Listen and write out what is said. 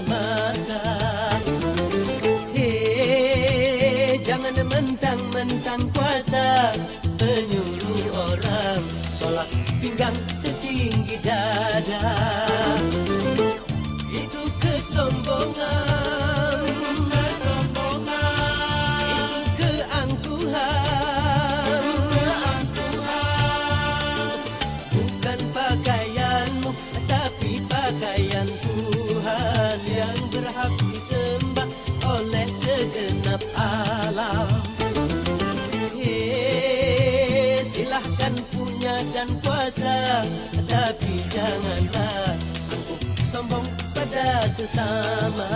mata. Hei, jangan mentang-mentang kuasa menyuruh orang tolak pinggang setinggi dada. Itu kesombongan, itu keangkuhan. Bukan pakaianmu, tapi pakaian Tuhan yang berhak disembah oleh segenap alam. Hei, silahkan punya dan kuasa, tapi janganlah angkuh sombong pada sesama.